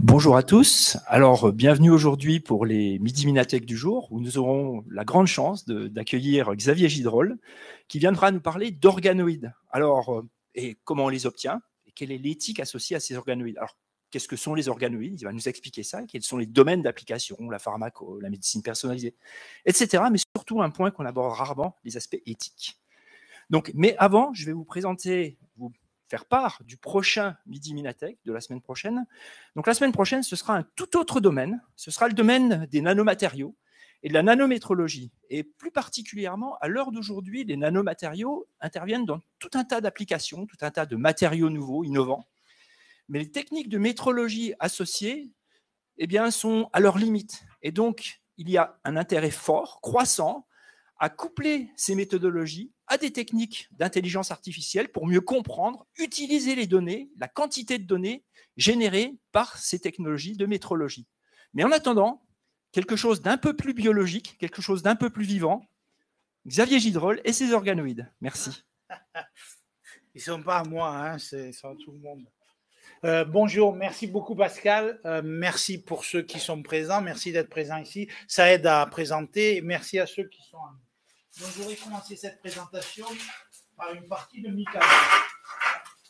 Bonjour à tous. Alors, bienvenue aujourd'hui pour les Midi Minatech du jour, où nous aurons la grande chance d'accueillir Xavier Gidrol, qui viendra nous parler d'organoïdes. Alors, et comment on les obtient, et quelle est l'éthique associée à ces organoïdes. Alors, qu'est-ce que sont les organoïdes? Il va nous expliquer ça, quels sont les domaines d'application, la pharmaco, la médecine personnalisée, etc. Mais surtout, un point qu'on aborde rarement, les aspects éthiques. Donc, mais avant, je vais vous présenter, vous faire part du prochain Midi Minatech de la semaine prochaine. Donc, la semaine prochaine, ce sera un tout autre domaine. Ce sera le domaine des nanomatériaux et de la nanométrologie. Et plus particulièrement, à l'heure d'aujourd'hui, les nanomatériaux interviennent dans tout un tas d'applications, tout un tas de matériaux nouveaux, innovants. Mais les techniques de métrologie associées eh bien, sont à leur limite. Et donc, il y a un intérêt fort, croissant, à coupler ces méthodologies à des techniques d'intelligence artificielle pour mieux comprendre, utiliser les données, la quantité de données générées par ces technologies de métrologie. Mais en attendant, quelque chose d'un peu plus biologique, quelque chose d'un peu plus vivant, Xavier Gidrol et ses organoïdes. Merci. Ils ne sont pas à moi, hein, c'est à tout le monde. Bonjour, merci beaucoup Pascal, merci pour ceux qui sont présents, merci d'être présents ici, ça aide à présenter, merci à ceux qui sont en ligne. Donc je voudrais commencer cette présentation par une partie de Mikado.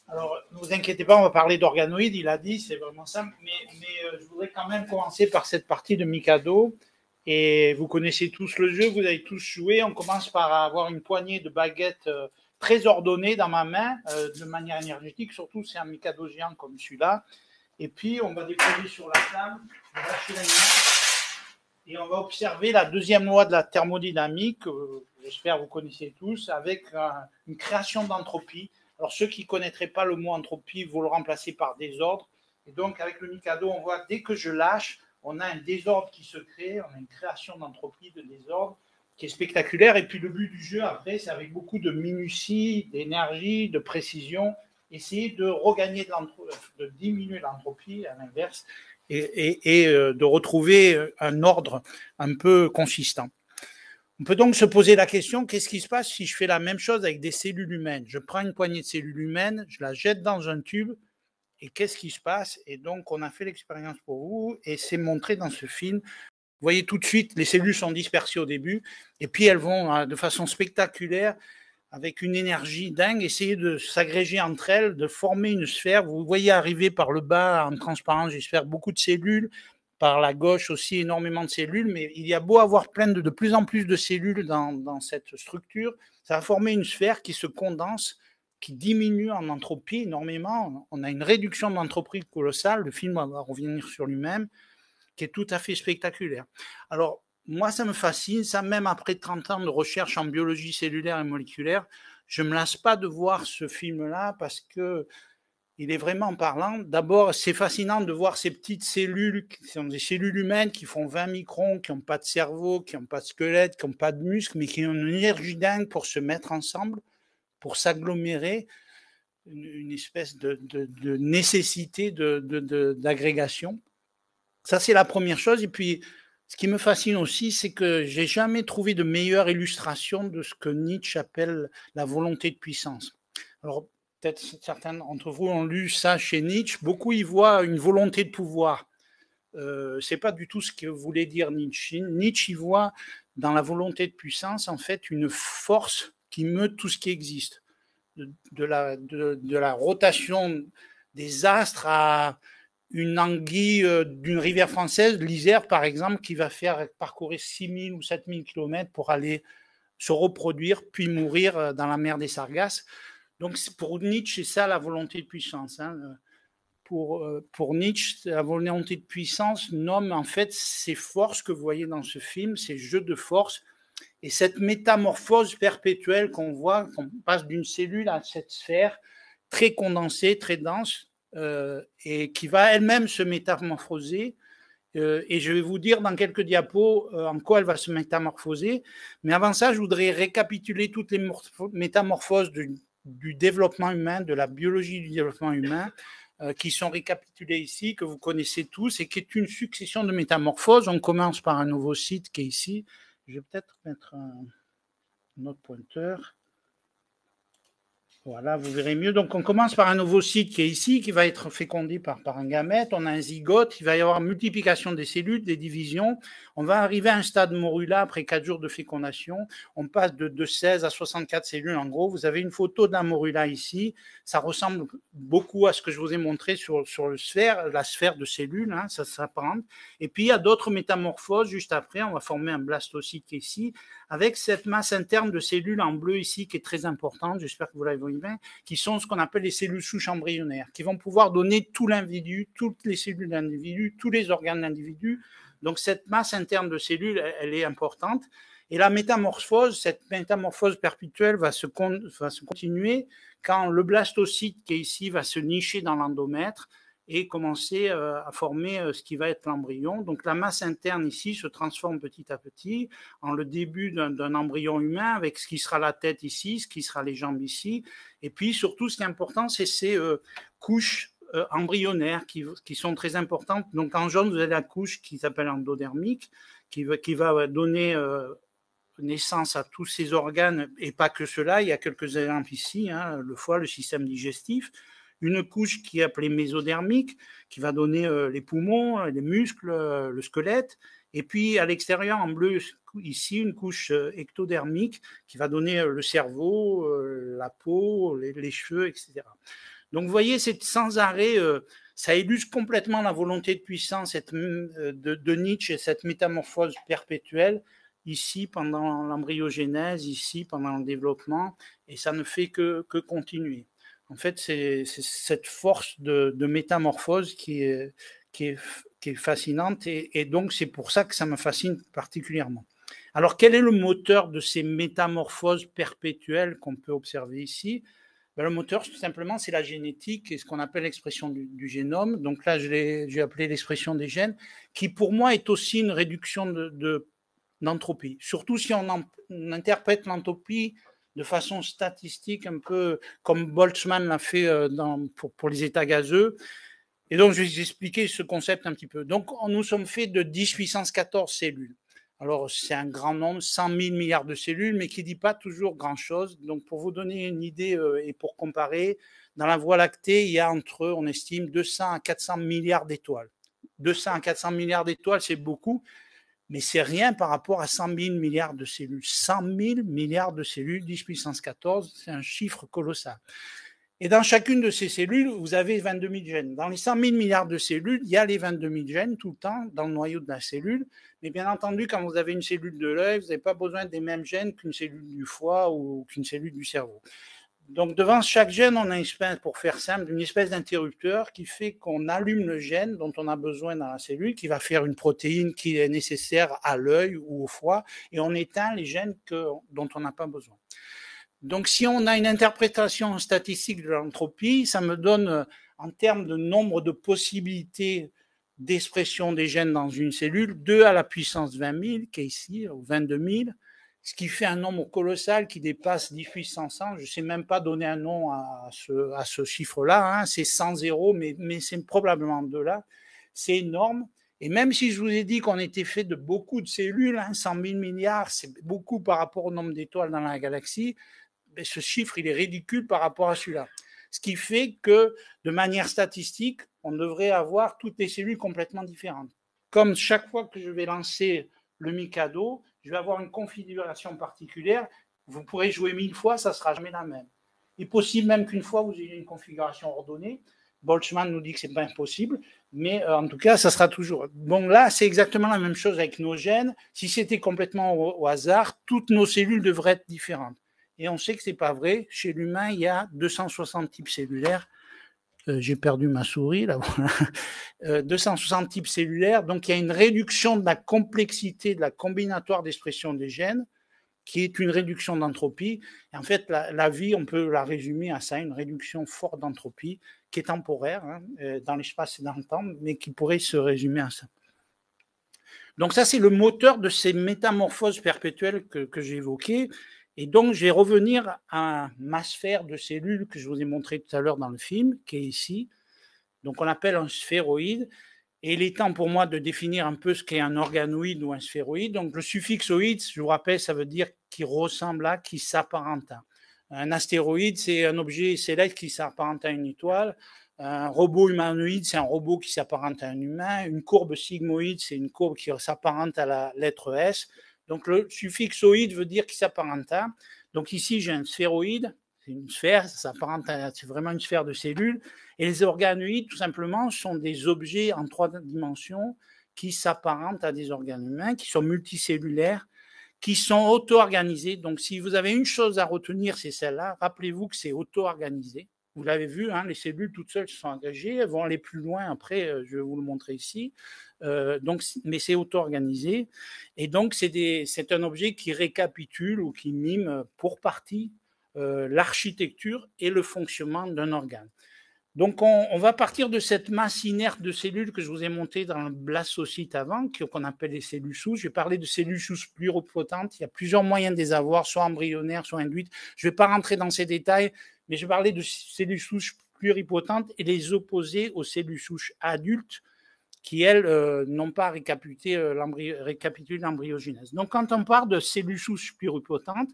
Alors ne vous inquiétez pas, on va parler d'organoïdes, il a dit, c'est vraiment simple, mais je voudrais quand même commencer par cette partie de Mikado. Et vous connaissez tous le jeu, vous avez tous joué, on commence par avoir une poignée de baguettes très ordonnée dans ma main, de manière énergétique, surtout c'est un Mikado géant comme celui-là. Et puis, on va déposer sur la flamme, on va lâcher la main, et on va observer la deuxième loi de la thermodynamique, j'espère que vous connaissez tous, avec une création d'entropie. Alors, ceux qui ne connaîtraient pas le mot entropie, vous le remplacez par désordre. Et donc, avec le Mikado, on voit dès que je lâche, on a un désordre qui se crée, on a une création d'entropie, de désordre, qui est spectaculaire. Et puis, le but du jeu, après, c'est avec beaucoup de minutie, d'énergie, de précision, essayer de regagner de diminuer l'entropie à l'inverse et de retrouver un ordre un peu consistant. On peut donc se poser la question, qu'est-ce qui se passe si je fais la même chose avec des cellules humaines? Je prends une poignée de cellules humaines, je la jette dans un tube, et qu'est-ce qui se passe? Et donc, on a fait l'expérience pour vous, et c'est montré dans ce film. Vous voyez tout de suite, les cellules sont dispersées au début, et puis elles vont de façon spectaculaire, avec une énergie dingue, essayer de s'agréger entre elles, de former une sphère. Vous voyez arriver par le bas, en transparence, j'espère, beaucoup de cellules, par la gauche aussi énormément de cellules, mais il y a beau avoir de plus en plus de cellules dans cette structure, ça va former une sphère qui se condense, qui diminue en entropie énormément. On a une réduction d'entropie colossale, le film va revenir sur lui-même, qui est tout à fait spectaculaire. Alors, moi, ça me fascine, ça, même après 30 ans de recherche en biologie cellulaire et moléculaire, je ne me lasse pas de voir ce film-là parce que il est vraiment parlant. D'abord, c'est fascinant de voir ces petites cellules, qui sont des cellules humaines qui font 20 microns, qui n'ont pas de cerveau, qui n'ont pas de squelette, qui n'ont pas de muscles, mais qui ont une énergie dingue pour se mettre ensemble, pour s'agglomérer, une espèce de nécessité d'agrégation. Ça, c'est la première chose. Et puis, ce qui me fascine aussi, c'est que j'ai jamais trouvé de meilleure illustration de ce que Nietzsche appelle la volonté de puissance. Alors, peut-être certains d'entre vous ont lu ça chez Nietzsche. Beaucoup y voient une volonté de pouvoir. C'est pas du tout ce que voulait dire Nietzsche. Nietzsche y voit dans la volonté de puissance, en fait, une force qui meut tout ce qui existe. De la rotation des astres à une anguille d'une rivière française, l'Isère par exemple, qui va faire parcourir 6000 ou 7000 km pour aller se reproduire, puis mourir dans la mer des Sargasses. Donc pour Nietzsche, c'est ça la volonté de puissance. Hein. Pour Nietzsche, la volonté de puissance nomme en fait ces forces que vous voyez dans ce film, ces jeux de force, et cette métamorphose perpétuelle qu'on voit, qu'on passe d'une cellule à cette sphère très condensée, très dense, et qui va elle-même se métamorphoser. Et je vais vous dire dans quelques diapos en quoi elle va se métamorphoser. Mais avant ça, je voudrais récapituler toutes les métamorphoses du développement humain, de la biologie du développement humain, qui sont récapitulées ici, que vous connaissez tous, et qui est une succession de métamorphoses. On commence par un nouveau site qui est ici. Je vais peut-être mettre un autre pointeur. Voilà, vous verrez mieux. Donc, on commence par un ovocyte qui est ici, qui va être fécondé par un gamète. On a un zygote, il va y avoir multiplication des cellules, des divisions. On va arriver à un stade morula après 4 jours de fécondation. On passe de 16 à 64 cellules en gros. Vous avez une photo d'un morula ici. Ça ressemble beaucoup à ce que je vous ai montré sur la sphère de cellules, hein, ça s'apparente. Et puis, il y a d'autres métamorphoses juste après. On va former un blastocyte qui est ici, avec cette masse interne de cellules en bleu ici qui est très importante. J'espère que vous l'avez vu bien, qui sont ce qu'on appelle les cellules souches embryonnaires, qui vont pouvoir donner tout l'individu, toutes les cellules de l'individu, tous les organes de l'individu. Donc cette masse interne de cellules, elle est importante. Et la métamorphose, cette métamorphose perpétuelle va se continuer quand le blastocyte qui est ici va se nicher dans l'endomètre et commencer à former ce qui va être l'embryon. Donc la masse interne ici se transforme petit à petit en le début d'un embryon humain avec ce qui sera la tête ici, ce qui sera les jambes ici. Et puis surtout, ce qui est important, c'est ces couches embryonnaires qui sont très importantes. Donc en jaune, vous avez la couche qui s'appelle endodermique, qui va donner naissance à tous ces organes, et pas que cela. Il y a quelques exemples ici, hein, le foie, le système digestif. Une couche qui est appelée mésodermique, qui va donner les poumons, les muscles, le squelette. Et puis à l'extérieur, en bleu, ici, une couche ectodermique qui va donner le cerveau, la peau, les cheveux, etc. Donc vous voyez, c'est sans arrêt, ça illustre complètement la volonté de puissance de Nietzsche et cette métamorphose perpétuelle, ici pendant l'embryogénèse, ici pendant le développement, et ça ne fait que continuer. En fait, c'est cette force de métamorphose qui est fascinante, et donc c'est pour ça que ça me fascine particulièrement. Alors, quel est le moteur de ces métamorphoses perpétuelles qu'on peut observer ici? Ben, le moteur, tout simplement, c'est la génétique et ce qu'on appelle l'expression du génome. Donc là, j'ai appelé l'expression des gènes, qui pour moi est aussi une réduction d'entropie. Surtout si on interprète l'entropie de façon statistique, un peu comme Boltzmann l'a fait pour les états gazeux. Et donc, je vais vous expliquer ce concept un petit peu. Donc, nous sommes faits de 10 puissance 14 cellules. Alors, c'est un grand nombre, 100 000 milliards de cellules, mais qui ne dit pas toujours grand-chose. Donc, pour vous donner une idée et pour comparer, dans la Voie lactée, il y a on estime, 200 à 400 milliards d'étoiles. 200 à 400 milliards d'étoiles, c'est beaucoup, mais c'est rien par rapport à 100 000 milliards de cellules. 100 000 milliards de cellules, 10 puissance 14, c'est un chiffre colossal. Et dans chacune de ces cellules, vous avez 22 000 gènes. Dans les 100 000 milliards de cellules, il y a les 22 000 gènes tout le temps dans le noyau de la cellule. Mais bien entendu, quand vous avez une cellule de l'œil, vous n'avez pas besoin des mêmes gènes qu'une cellule du foie ou qu'une cellule du cerveau. Donc devant chaque gène, on a une espèce, pour faire simple, une espèce d'interrupteur qui fait qu'on allume le gène dont on a besoin dans la cellule, qui va faire une protéine qui est nécessaire à l'œil ou au foie, et on éteint les gènes dont on n'a pas besoin. Donc, si on a une interprétation statistique de l'entropie, ça me donne, en termes de nombre de possibilités d'expression des gènes dans une cellule, 2 à la puissance 20 000, qui est ici, ou 22 000, ce qui fait un nombre colossal qui dépasse 10 puissance 100. Je ne sais même pas donner un nom à ce chiffre-là, hein. C'est 100 zéros, mais c'est probablement de là. C'est énorme. Et même si je vous ai dit qu'on était fait de beaucoup de cellules, hein, 100 000 milliards, c'est beaucoup par rapport au nombre d'étoiles dans la galaxie, mais ce chiffre, il est ridicule par rapport à celui-là. Ce qui fait que, de manière statistique, on devrait avoir toutes les cellules complètement différentes. Comme chaque fois que je vais lancer le Mikado, je vais avoir une configuration particulière. Vous pourrez jouer 1000 fois, ça ne sera jamais la même. Il est possible même qu'une fois, vous ayez une configuration ordonnée. Boltzmann nous dit que ce n'est pas impossible, mais en tout cas, ça sera toujours. Bon, là, c'est exactement la même chose avec nos gènes. Si c'était complètement au hasard, toutes nos cellules devraient être différentes. Et on sait que ce n'est pas vrai. Chez l'humain, il y a 260 types cellulaires. J'ai perdu ma souris, là. 260 types cellulaires. Donc, il y a une réduction de la complexité de la combinatoire d'expression des gènes, qui est une réduction d'entropie. Et en fait, la vie, on peut la résumer à ça, une réduction forte d'entropie, qui est temporaire, hein, dans l'espace et dans le temps, mais qui pourrait se résumer à ça. Donc, ça, c'est le moteur de ces métamorphoses perpétuelles que j'ai évoquées. Et donc, je vais revenir à ma sphère de cellules que je vous ai montré tout à l'heure dans le film, qui est ici. Donc, on appelle un sphéroïde. Et il est temps pour moi de définir un peu ce qu'est un organoïde ou un sphéroïde. Donc, le suffixe oïde, je vous rappelle, ça veut dire qui ressemble à, qui s'apparente à. Un astéroïde, c'est un objet céleste qui s'apparente à une étoile. Un robot humanoïde, c'est un robot qui s'apparente à un humain. Une courbe sigmoïde, c'est une courbe qui s'apparente à la lettre S. Donc le suffixe oïde veut dire qu'il s'apparente à. Donc ici, j'ai un sphéroïde, c'est une sphère, ça s'apparente à, c'est vraiment une sphère de cellules. Et les organoïdes, tout simplement, sont des objets en 3 dimensions qui s'apparentent à des organes humains, qui sont multicellulaires, qui sont auto-organisés. Donc, si vous avez une chose à retenir, c'est celle-là. Rappelez-vous que c'est auto-organisé. Vous l'avez vu, hein, les cellules toutes seules sont engagées. Elles vont aller plus loin après, je vais vous le montrer ici. Donc, mais c'est auto-organisé. Et donc, c'est un objet qui récapitule ou qui mime pour partie l'architecture et le fonctionnement d'un organe. Donc, on va partir de cette masse inerte de cellules que je vous ai montée dans le blastocyte avant, qu'on appelle les cellules souches. Je vais parler de cellules souches pluripotentes. Il y a plusieurs moyens de les avoir, soit embryonnaires, soit induites. Je ne vais pas rentrer dans ces détails, mais je vais parler de cellules souches pluripotentes et les opposer aux cellules souches adultes qui, elles, n'ont pas récapitulé l'embryogenèse. Donc, quand on parle de cellules souches pluripotentes,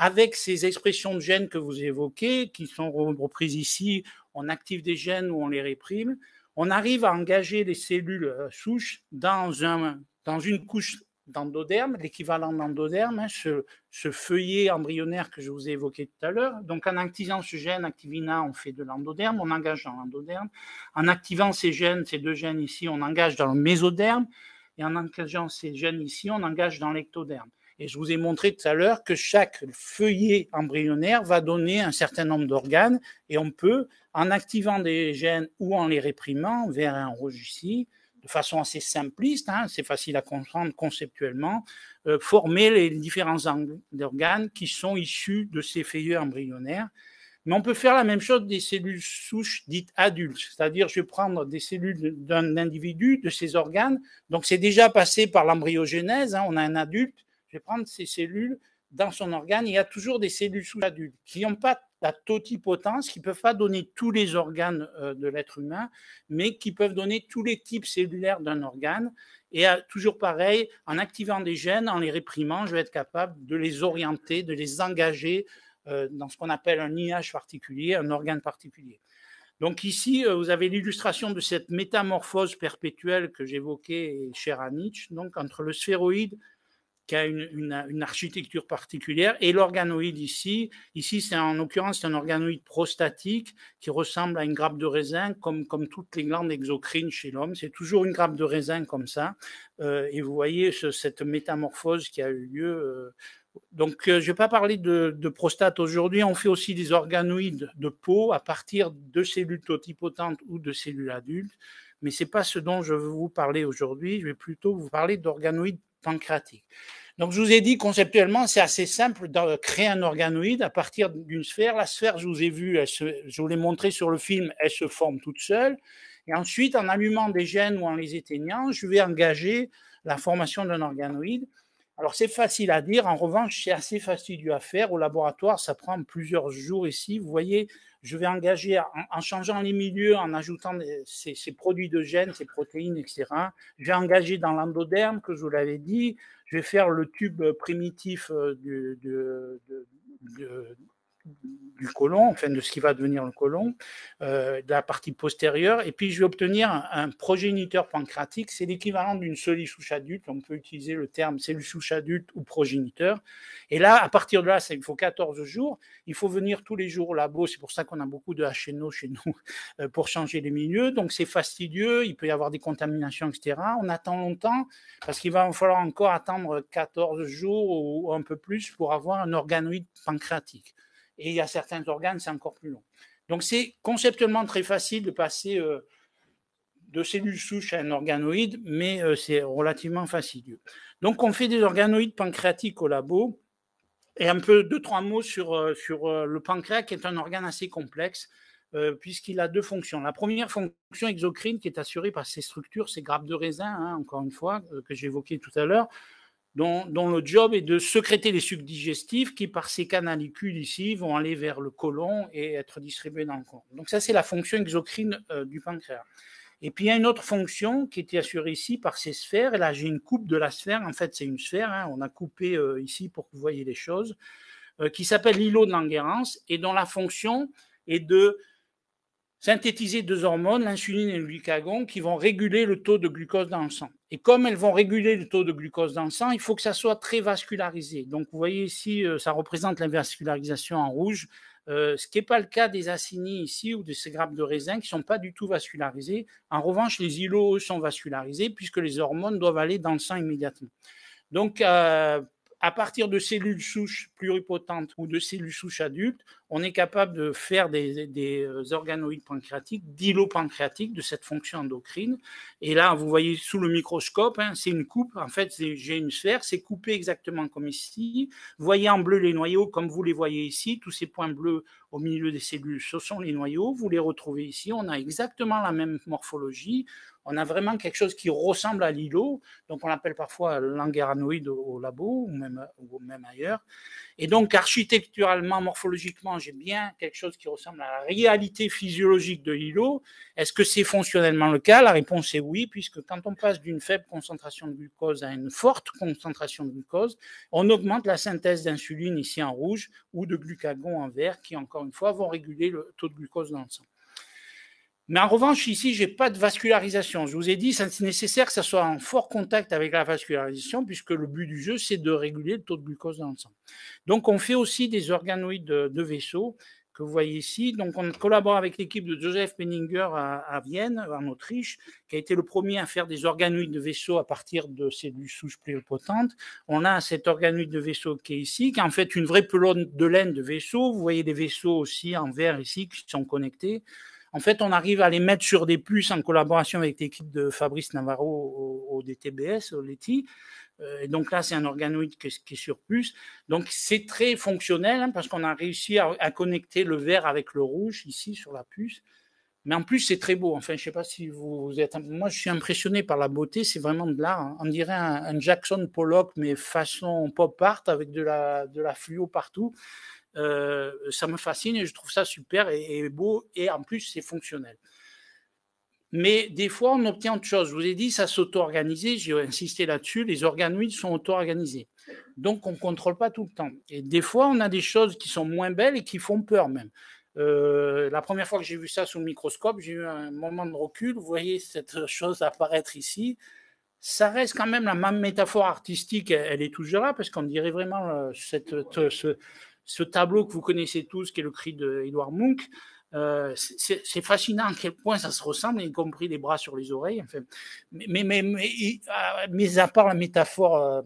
avec ces expressions de gènes que vous évoquez, qui sont reprises ici, on active des gènes ou on les réprime, on arrive à engager les cellules souches dans une couche d'endoderme, l'équivalent d'endoderme, ce feuillet embryonnaire que je vous ai évoqué tout à l'heure. Donc, en activant ce gène activina, on fait de l'endoderme, on engage dans l'endoderme. En activant ces gènes, ces 2 gènes ici, on engage dans le mésoderme. Et en engageant ces gènes ici, on engage dans l'ectoderme. Et je vous ai montré tout à l'heure que chaque feuillet embryonnaire va donner un certain nombre d'organes. Et on peut, en activant des gènes ou en les réprimant, vert et en rouge ici, de façon assez simpliste, hein, c'est facile à comprendre conceptuellement, former les différents organes qui sont issus de ces feuillets embryonnaires. Mais on peut faire la même chose des cellules souches dites adultes, c'est-à-dire je vais prendre des cellules d'un individu, de ses organes, donc c'est déjà passé par l'embryogenèse, hein, on a un adulte, je vais prendre ces cellules dans son organe, il y a toujours des cellules souches adultes qui n'ont pas la totipotence, qui ne peuvent pas donner tous les organes de l'être humain, mais qui peuvent donner tous les types cellulaires d'un organe. Et toujours pareil, en activant des gènes, en les réprimant, je vais être capable de les orienter, de les engager dans ce qu'on appelle un IH particulier, un organe particulier. Donc ici, vous avez l'illustration de cette métamorphose perpétuelle que j'évoquais, chère à Nietzsche, donc entre le sphéroïde qui a une architecture particulière et l'organoïde ici. Ici, c'est en l'occurrence un organoïde prostatique qui ressemble à une grappe de raisin, comme toutes les glandes exocrines chez l'homme. C'est toujours une grappe de raisin comme ça. Et vous voyez cette métamorphose qui a eu lieu. Donc, je ne vais pas parler de prostate aujourd'hui. On fait aussi des organoïdes de peau à partir de cellules totipotentes ou de cellules adultes. Mais ce n'est pas ce dont je veux vous parler aujourd'hui. Je vais plutôt vous parler d'organoïdes pancréatiques. Donc, je vous ai dit conceptuellement, c'est assez simple de créer un organoïde à partir d'une sphère. La sphère, je vous ai vu, je vous l'ai montré sur le film, elle se forme toute seule. Et ensuite, en allumant des gènes ou en les éteignant, je vais engager la formation d'un organoïde. Alors, c'est facile à dire. En revanche, c'est assez fastidieux à faire. Au laboratoire, ça prend plusieurs jours ici. Vous voyez, je vais engager en changeant les milieux, en ajoutant ces produits de gènes, ces protéines, etc. Je vais engager dans l'endoderme, que je vous l'avais dit. Je vais faire le tube primitif du côlon, enfin de ce qui va devenir le côlon, de la partie postérieure, et puis je vais obtenir un progéniteur pancréatique, c'est l'équivalent d'une cellule souche adulte, on peut utiliser le terme cellule souche adulte ou progéniteur, et là, à partir de là, il faut 14 jours, il faut venir tous les jours au labo, c'est pour ça qu'on a beaucoup de HNO chez nous, pour changer les milieux, donc c'est fastidieux, il peut y avoir des contaminations, etc. On attend longtemps, parce qu'il va falloir encore attendre 14 jours ou un peu plus pour avoir un organoïde pancréatique. Et il y a certains organes, c'est encore plus long. Donc, c'est conceptuellement très facile de passer de cellules souches à un organoïde, mais c'est relativement fastidieux. Donc, on fait des organoïdes pancréatiques au labo. Et un peu 2-3 mots sur le pancréas, qui est un organe assez complexe, puisqu'il a 2 fonctions. La première fonction exocrine, qui est assurée par ces structures, ces grappes de raisin, hein, encore une fois, que j'évoquais tout à l'heure, dont le job est de sécréter les sucs digestifs qui, par ces canalicules ici, vont aller vers le côlon et être distribués dans le corps. Donc ça, c'est la fonction exocrine du pancréas. Et puis, il y a une autre fonction qui était assurée ici par ces sphères. Et là, j'ai une coupe de la sphère. En fait, c'est une sphère. Hein, on a coupé ici pour que vous voyez les choses. qui s'appelle l'îlot de Langerhans et dont la fonction est de synthétiser deux hormones, l'insuline et le glucagon, qui vont réguler le taux de glucose dans le sang. Et comme elles vont réguler le taux de glucose dans le sang, il faut que ça soit très vascularisé. Donc, vous voyez ici, ça représente la vascularisation en rouge, ce qui n'est pas le cas des acinies ici ou de ces grappes de raisin qui ne sont pas du tout vascularisées. En revanche, les îlots sont vascularisés puisque les hormones doivent aller dans le sang immédiatement. Donc, à partir de cellules souches pluripotentes ou de cellules souches adultes, on est capable de faire des organoïdes pancréatiques, d'îlots pancréatiques de cette fonction endocrine. Et là, vous voyez sous le microscope, hein, c'est une coupe. En fait, j'ai une sphère, c'est coupé exactement comme ici. Vous voyez en bleu les noyaux, comme vous les voyez ici. Tous ces points bleus au milieu des cellules, ce sont les noyaux. Vous les retrouvez ici. On a exactement la même morphologie. On a vraiment quelque chose qui ressemble à l'îlot, donc on l'appelle parfois langerhanoïde au labo ou même ailleurs. Et donc architecturalement, morphologiquement, j'ai bien quelque chose qui ressemble à la réalité physiologique de l'îlot. Est-ce que c'est fonctionnellement le cas? La réponse est oui, puisque quand on passe d'une faible concentration de glucose à une forte concentration de glucose, on augmente la synthèse d'insuline ici en rouge ou de glucagon en vert, qui encore une fois vont réguler le taux de glucose dans le sang. Mais en revanche, ici, je n'ai pas de vascularisation. Je vous ai dit, c'est nécessaire que ça soit en fort contact avec la vascularisation, puisque le but du jeu, c'est de réguler le taux de glucose dans le sang. Donc, on fait aussi des organoïdes de vaisseau, que vous voyez ici. Donc, on collabore avec l'équipe de Joseph Penninger à Vienne, en Autriche, qui a été le premier à faire des organoïdes de vaisseau à partir de cellules souches pluripotentes. On a cet organoïde de vaisseau qui est ici, qui est en fait une vraie pelote de laine de vaisseau. Vous voyez des vaisseaux aussi en vert ici qui sont connectés. En fait, on arrive à les mettre sur des puces en collaboration avec l'équipe de Fabrice Navarro au DTBS, au LETI. Et donc là, c'est un organoïde qui est sur puce. Donc, c'est très fonctionnel hein, parce qu'on a réussi à connecter le vert avec le rouge ici sur la puce. Mais en plus, c'est très beau. Enfin, je ne sais pas si vous êtes... Moi, je suis impressionné par la beauté. C'est vraiment de l'art. Hein. On dirait un Jackson Pollock, mais façon pop art avec de la fluo partout. Ça me fascine et je trouve ça super et beau et en plus c'est fonctionnel. Mais des fois on obtient autre chose. Je vous ai dit ça s'auto-organiser, j'ai insisté là-dessus, les organoïdes sont auto-organisés. Donc on ne contrôle pas tout le temps. Et des fois on a des choses qui sont moins belles et qui font peur même. La première fois que j'ai vu ça sous le microscope, j'ai eu un moment de recul. Vous voyez cette chose apparaître ici. Ça reste quand même la même métaphore artistique, elle est toujours là parce qu'on dirait vraiment ce tableau que vous connaissez tous, qui est le cri d'Édouard Munch. C'est fascinant à quel point ça se ressemble, y compris les bras sur les oreilles. Enfin, mais à part la métaphore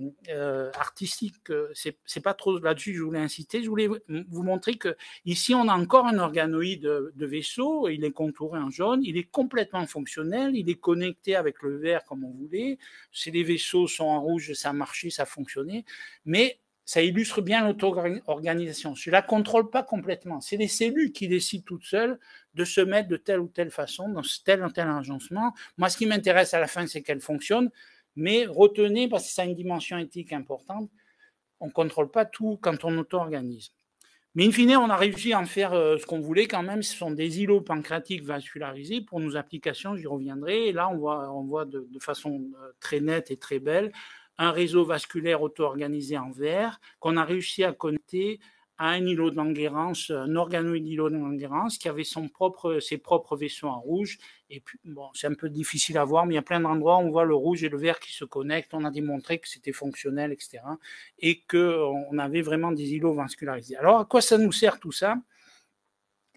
artistique, c'est pas trop là-dessus que je voulais inciter. Je voulais vous montrer que ici on a encore un organoïde de vaisseau. Il est contouré en jaune. Il est complètement fonctionnel. Il est connecté avec le vert comme on voulait. Si les vaisseaux sont en rouge, ça a marché, ça a fonctionné. Mais ça illustre bien l'auto-organisation. Je ne la contrôle pas complètement. C'est les cellules qui décident toutes seules de se mettre de telle ou telle façon, dans tel ou tel agencement. Moi, ce qui m'intéresse à la fin, c'est qu'elle fonctionne. Mais retenez, parce que ça a une dimension éthique importante, on ne contrôle pas tout quand on auto-organise. Mais in fine, on a réussi à en faire ce qu'on voulait quand même. Ce sont des îlots pancréatiques vascularisés pour nos applications, j'y reviendrai. Et là, on voit de façon très nette et très belle un réseau vasculaire auto-organisé en vert qu'on a réussi à connecter à un îlot de Langerhans, un organoïde îlot de Langerhans qui avait ses propres vaisseaux en rouge. Et puis, bon, c'est un peu difficile à voir, mais il y a plein d'endroits où on voit le rouge et le vert qui se connectent. On a démontré que c'était fonctionnel, etc. Et qu'on avait vraiment des îlots vascularisés. Alors, à quoi ça nous sert tout ça ?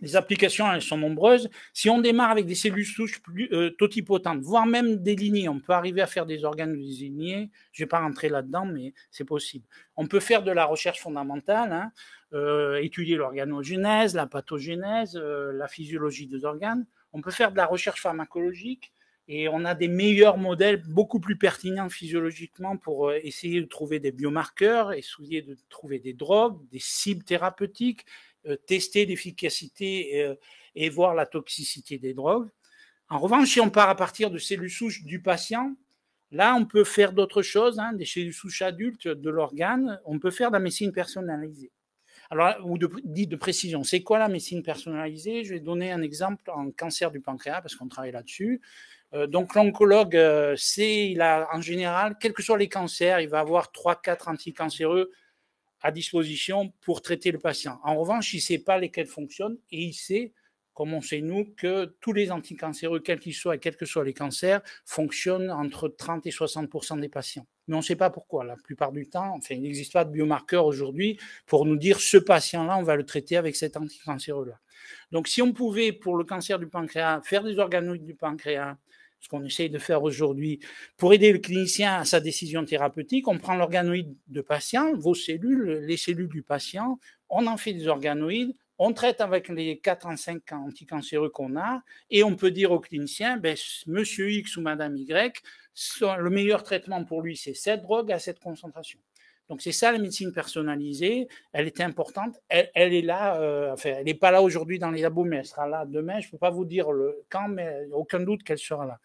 Les applications, elles sont nombreuses. Si on démarre avec des cellules souches totipotentes, voire même des lignées, on peut arriver à faire des organes désignés. Je ne vais pas rentrer là-dedans, mais c'est possible. On peut faire de la recherche fondamentale, hein, étudier l'organogénèse, la pathogénèse, la physiologie des organes. On peut faire de la recherche pharmacologique et on a des meilleurs modèles beaucoup plus pertinents physiologiquement pour essayer de trouver des biomarqueurs, essayer de trouver des drogues, des cibles thérapeutiques, tester l'efficacité et voir la toxicité des drogues. En revanche, si on part à partir de cellules souches du patient, là, on peut faire d'autres choses, hein, des cellules souches adultes de l'organe. On peut faire de la médecine personnalisée. Alors, ou de précision. C'est quoi la médecine personnalisée ? Je vais donner un exemple en cancer du pancréas, parce qu'on travaille là-dessus. Donc, l'oncologue, il a en général, quels que soient les cancers, il va avoir 3-4 anticancéreux à disposition pour traiter le patient. En revanche, il ne sait pas lesquels fonctionnent et il sait, comme on sait nous, que tous les anticancéreux, quels qu'ils soient et quels que soient les cancers, fonctionnent entre 30 et 60% des patients. Mais on ne sait pas pourquoi. La plupart du temps, enfin, il n'existe pas de biomarqueur aujourd'hui pour nous dire ce patient-là, on va le traiter avec cet anticancéreux-là. Donc, si on pouvait, pour le cancer du pancréas, faire des organoïdes du pancréas, ce qu'on essaye de faire aujourd'hui, pour aider le clinicien à sa décision thérapeutique, on prend l'organoïde de patient, vos cellules, les cellules du patient, on en fait des organoïdes, on traite avec les 4 en 5 anticancéreux qu'on a, et on peut dire au clinicien, ben, monsieur X ou madame Y, le meilleur traitement pour lui, c'est cette drogue à cette concentration. Donc c'est ça la médecine personnalisée, elle est importante, elle est là, enfin elle n'est pas là aujourd'hui dans les labos, mais elle sera là demain, je ne peux pas vous dire le quand, mais aucun doute qu'elle sera là.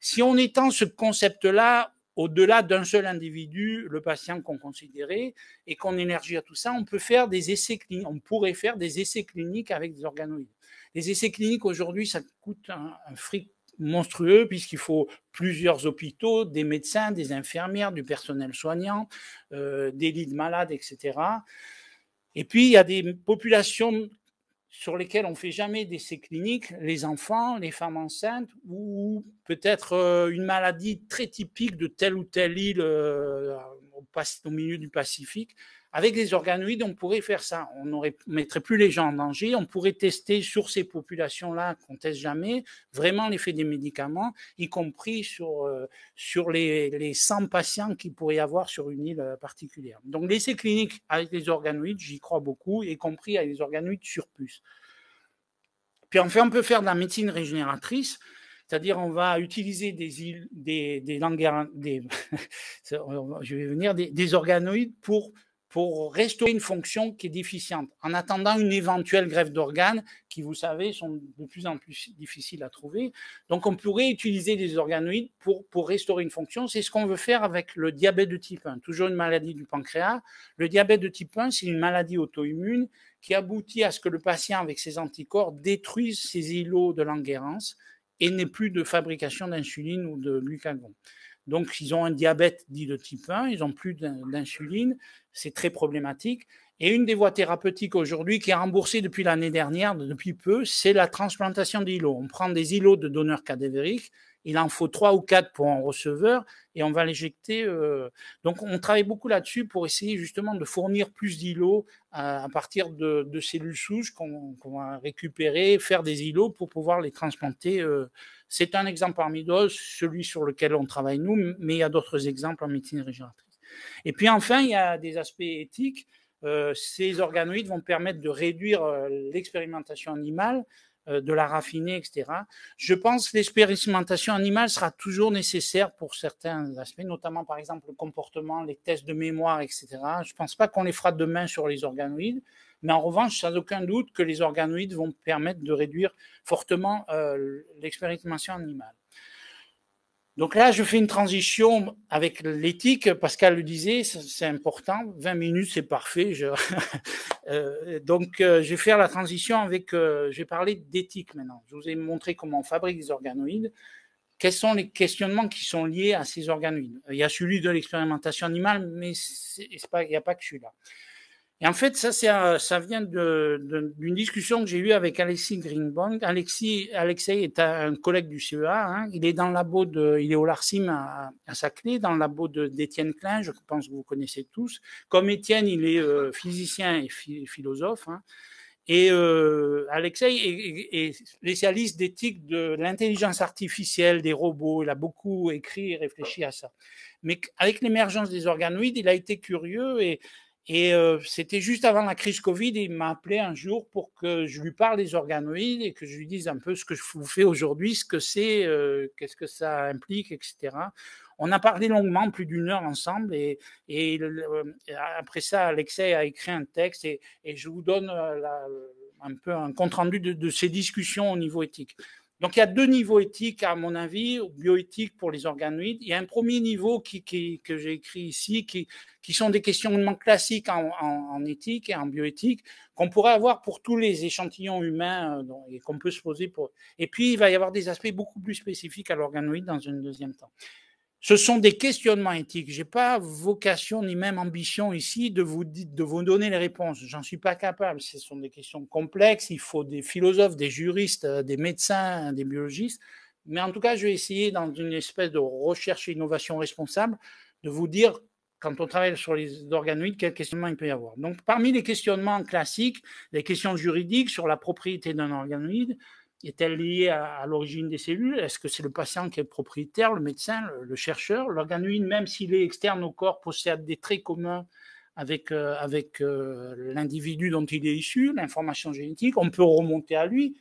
Si on étend ce concept-là au-delà d'un seul individu, le patient qu'on considérait, et qu'on élargit à tout ça, on peut faire des essais cliniques, on pourrait faire des essais cliniques avec des organoïdes. Les essais cliniques aujourd'hui, ça coûte un fric monstrueux puisqu'il faut plusieurs hôpitaux, des médecins, des infirmières, du personnel soignant, des lits de malades, etc. Et puis, il y a des populations sur lesquelles on ne fait jamais d'essais cliniques, les enfants, les femmes enceintes, ou peut-être une maladie très typique de telle ou telle île au milieu du Pacifique. Avec les organoïdes, on pourrait faire ça. On ne mettrait plus les gens en danger. On pourrait tester sur ces populations-là qu'on ne teste jamais, vraiment l'effet des médicaments, y compris sur les 100 patients qu'il pourrait y avoir sur une île particulière. Donc l'essai clinique avec les organoïdes, j'y crois beaucoup, y compris avec les organoïdes sur puce. Puis enfin, on peut faire de la médecine régénératrice, c'est-à-dire on va utiliser des organoïdes pour restaurer une fonction qui est déficiente, en attendant une éventuelle greffe d'organes qui, vous savez, sont de plus en plus difficiles à trouver. Donc, on pourrait utiliser des organoïdes pour restaurer une fonction. C'est ce qu'on veut faire avec le diabète de type 1, toujours une maladie du pancréas. Le diabète de type 1, c'est une maladie auto-immune qui aboutit à ce que le patient, avec ses anticorps, détruise ses îlots de Langerhans et n'ait plus de fabrication d'insuline ou de glucagon. Donc, ils ont un diabète dit de type 1, ils n'ont plus d'insuline, c'est très problématique. Et une des voies thérapeutiques aujourd'hui qui est remboursée depuis l'année dernière, depuis peu, c'est la transplantation d'îlots. On prend des îlots de donneurs cadavériques, il en faut 3 ou 4 pour un receveur et on va l'éjecter. Donc, on travaille beaucoup là-dessus pour essayer justement de fournir plus d'îlots à partir de cellules souches qu'on va récupérer, faire des îlots pour pouvoir les transplanter. C'est un exemple parmi d'autres, celui sur lequel on travaille nous, mais il y a d'autres exemples en médecine régénératrice. Et puis enfin, il y a des aspects éthiques. Ces organoïdes vont permettre de réduire l'expérimentation animale, de la raffiner, etc. Je pense que l'expérimentation animale sera toujours nécessaire pour certains aspects, notamment par exemple le comportement, les tests de mémoire, etc. Je ne pense pas qu'on les fera demain sur les organoïdes, mais en revanche, sans aucun doute que les organoïdes vont permettre de réduire fortement l'expérimentation animale. Donc là, je fais une transition avec l'éthique. Pascal le disait, c'est important. 20 minutes, c'est parfait. Donc, je vais faire la transition avec... je vais parler d'éthique maintenant. Je vous ai montré comment on fabrique des organoïdes. Quels sont les questionnements qui sont liés à ces organoïdes? Il y a celui de l'expérimentation animale, mais il n'y a pas que celui-là. Et en fait, ça vient d'une discussion que j'ai eue avec Alexis Greenbaum. Alexei est un collègue du CEA. Hein. Il est dans le labo il est au LARCIM à Saclay, dans le labo d'Étienne Klein, je pense que vous connaissez tous. Comme Étienne, il est physicien et philosophe. Hein. Et Alexei est spécialiste d'éthique de l'intelligence artificielle, des robots. Il a beaucoup écrit et réfléchi à ça. Mais avec l'émergence des organoïdes, il a été curieux et c'était juste avant la crise Covid, il m'a appelé un jour pour que je lui parle des organoïdes et que je lui dise un peu ce que je vous fais aujourd'hui, ce que c'est, qu'est-ce que ça implique, etc. On a parlé longuement, plus d'1 heure ensemble, et après ça, Alexei a écrit un texte et je vous donne un peu un compte-rendu de ces discussions au niveau éthique. Donc, il y a 2 niveaux éthiques, à mon avis, bioéthique pour les organoïdes. Il y a un premier niveau que j'ai écrit ici, qui sont des questionnements classiques en éthique et en bioéthique, qu'on pourrait avoir pour tous les échantillons humains et qu'on peut se poser pour. Et puis, il va y avoir des aspects beaucoup plus spécifiques à l'organoïde dans un deuxième temps. Ce sont des questionnements éthiques. Je n'ai pas vocation ni même ambition ici de vous donner les réponses. J'en suis pas capable. Ce sont des questions complexes. Il faut des philosophes, des juristes, des médecins, des biologistes. Mais en tout cas, je vais essayer, dans une espèce de recherche et innovation responsable, de vous dire, quand on travaille sur les organoïdes, quels questionnements il peut y avoir. Donc, parmi les questionnements classiques, les questions juridiques sur la propriété d'un organoïde, est-elle liée à l'origine des cellules? Est-ce que c'est le patient qui est le propriétaire, le médecin, le chercheur? L'organoïde, même s'il est externe au corps, possède des traits communs avec l'individu dont il est issu, l'information génétique. On peut remonter à lui.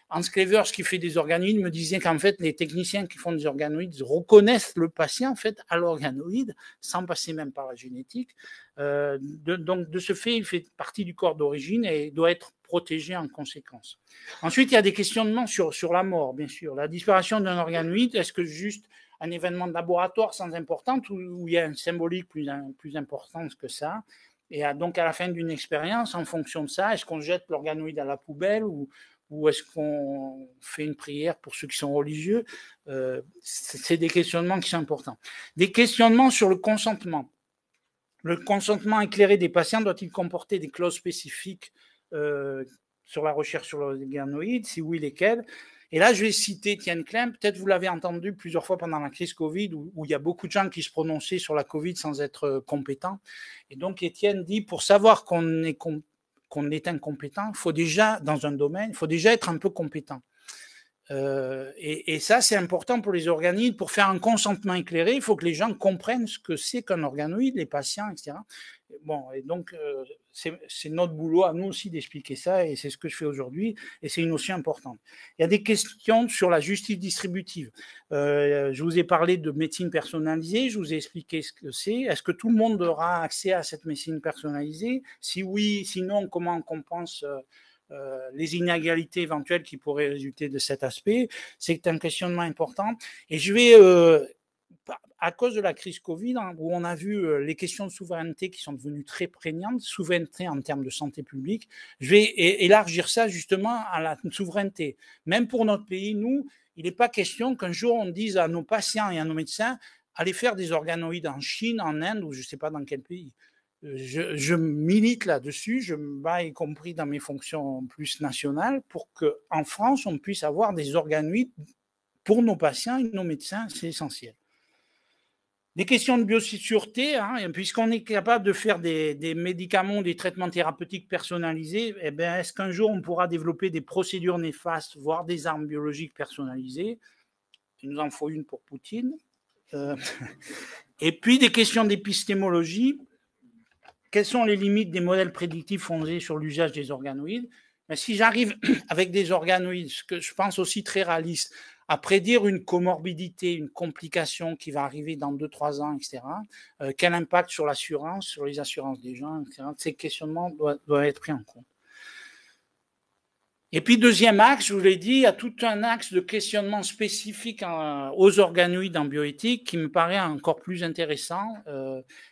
Hans Clevers, qui fait des organoïdes, me disait qu'en fait, les techniciens qui font des organoïdes reconnaissent le patient en fait à l'organoïde, sans passer même par la génétique. Donc, de ce fait, il fait partie du corps d'origine et doit être protégé en conséquence. Ensuite, il y a des questionnements sur la mort, bien sûr. La disparition d'un organoïde, est-ce que juste un événement de laboratoire sans importance ou il y a un symbolique plus important que ça? Et donc, à la fin d'une expérience, en fonction de ça, est-ce qu'on jette l'organoïde à la poubelle ou est-ce qu'on fait une prière pour ceux qui sont religieux? C'est des questionnements qui sont importants. Des questionnements sur le consentement. Le consentement éclairé des patients doit-il comporter des clauses spécifiques sur la recherche sur l'organoïde? Si oui, lesquelles? Et là, je vais citer Étienne Klein. Peut-être vous l'avez entendu plusieurs fois pendant la crise Covid, où il y a beaucoup de gens qui se prononçaient sur la Covid sans être compétents. Et donc, Étienne dit, pour savoir qu'on est incompétent, il faut déjà, dans un domaine, il faut déjà être un peu compétent. Et ça, c'est important pour les organoïdes. Pour faire un consentement éclairé, il faut que les gens comprennent ce que c'est qu'un organoïde, les patients, etc. Bon, et donc, c'est notre boulot à nous aussi d'expliquer ça, et c'est ce que je fais aujourd'hui, et c'est une notion importante. Il y a des questions sur la justice distributive. Je vous ai parlé de médecine personnalisée, je vous ai expliqué ce que c'est. Est-ce que tout le monde aura accès à cette médecine personnalisée? Si oui, sinon, comment on compense les inégalités éventuelles qui pourraient résulter de cet aspect? C'est un questionnement important. Et je vais, à cause de la crise Covid, où on a vu les questions de souveraineté qui sont devenues très prégnantes, souveraineté en termes de santé publique, je vais élargir ça justement à la souveraineté. Même pour notre pays, nous, il n'est pas question qu'un jour on dise à nos patients et à nos médecins, allez faire des organoïdes en Chine, en Inde ou je ne sais pas dans quel pays. Je milite là-dessus, je me bats y compris dans mes fonctions plus nationales pour qu'en France, on puisse avoir des organoïdes pour nos patients et nos médecins, c'est essentiel. Des questions de biosécurité, puisqu'on est capable de faire des médicaments, des traitements thérapeutiques personnalisés, eh bien, est-ce qu'un jour on pourra développer des procédures néfastes, voire des armes biologiques personnalisées? Il nous en faut une pour Poutine. Et puis des questions d'épistémologie. Quelles sont les limites des modèles prédictifs fondés sur l'usage des organoïdes? Mais si j'arrive avec des organoïdes, ce que je pense aussi très réaliste, à prédire une comorbidité, une complication qui va arriver dans 2-3 ans, etc., quel impact sur l'assurance, sur les assurances des gens, etc., ces questionnements doivent être pris en compte. Et puis, deuxième axe, je vous l'ai dit, il y a tout un axe de questionnement spécifique aux organoïdes en bioéthique qui me paraît encore plus intéressant.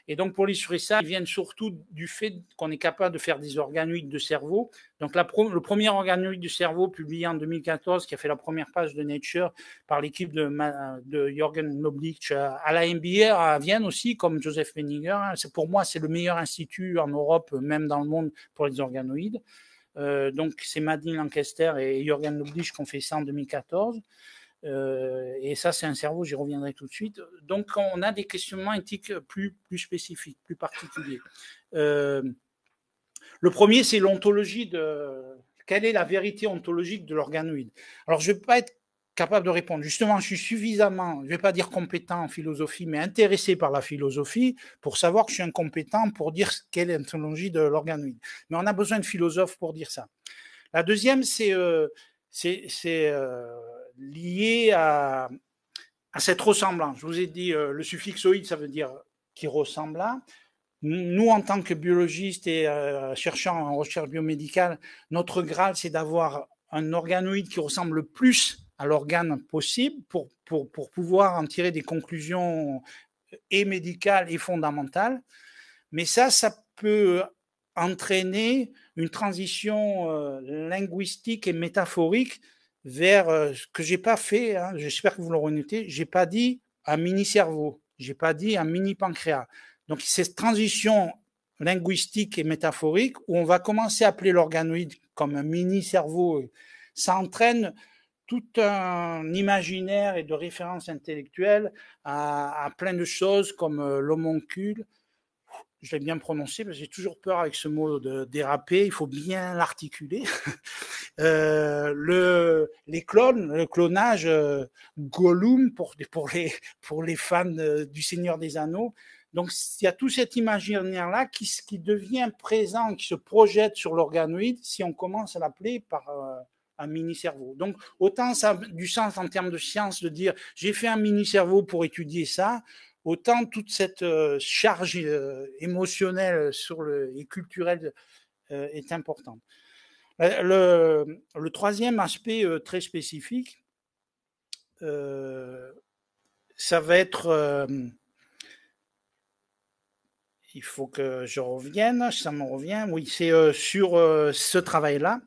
Et donc, pour illustrer ça, ils viennent surtout du fait qu'on est capable de faire des organoïdes de cerveau. Donc, le premier organoïde du cerveau publié en 2014, qui a fait la première page de Nature par l'équipe de Jürgen Noblich à la MBA à Vienne aussi, comme Joseph Benninger. Pour moi, c'est le meilleur institut en Europe, même dans le monde, pour les organoïdes. Donc, c'est Madeleine Lancaster et Jürgen Noblich qui ont fait ça en 2014. Et ça, c'est un cerveau, j'y reviendrai tout de suite. Donc, on a des questionnements éthiques plus spécifiques, plus particuliers. Le premier, c'est l'ontologie quelle est la vérité ontologique de l'organoïde? Alors, je ne vais pas être capable de répondre. Justement, je suis suffisamment, je ne vais pas dire compétent en philosophie, mais intéressé par la philosophie pour savoir que je suis incompétent pour dire quelle est l'ontologie de l'organoïde. Mais on a besoin de philosophes pour dire ça. La deuxième, c'est lié à cette ressemblance. Je vous ai dit, le suffixoïde, ça veut dire qui ressemble à. Nous, en tant que biologistes et chercheurs en recherche biomédicale, notre Graal, c'est d'avoir un organoïde qui ressemble le plus à l'organe possible pour pouvoir en tirer des conclusions et médicales et fondamentales. Mais ça peut entraîner une transition linguistique et métaphorique vers ce que je n'ai pas fait, j'espère que vous l'aurez noté, je n'ai pas dit un mini-cerveau. Je n'ai pas dit un mini-pancréas. Donc, cette transition linguistique et métaphorique où on va commencer à appeler l'organoïde comme un mini-cerveau, ça entraîne tout un imaginaire et de références intellectuelles à plein de choses comme l'homoncule. Je l'ai bien prononcé parce que j'ai toujours peur avec ce mot de déraper, il faut bien l'articuler. Les clones, le clonage Gollum pour les fans du Seigneur des Anneaux. Donc il y a tout cet imaginaire-là qui devient présent, qui se projette sur l'organoïde si on commence à l'appeler par un mini-cerveau. Donc autant ça a du sens en termes de science de dire j'ai fait un mini-cerveau pour étudier ça, autant toute cette charge émotionnelle et culturelle est importante. Le troisième aspect très spécifique, ça va être, il faut que je revienne, ça me revient, oui, c'est sur ce travail-là.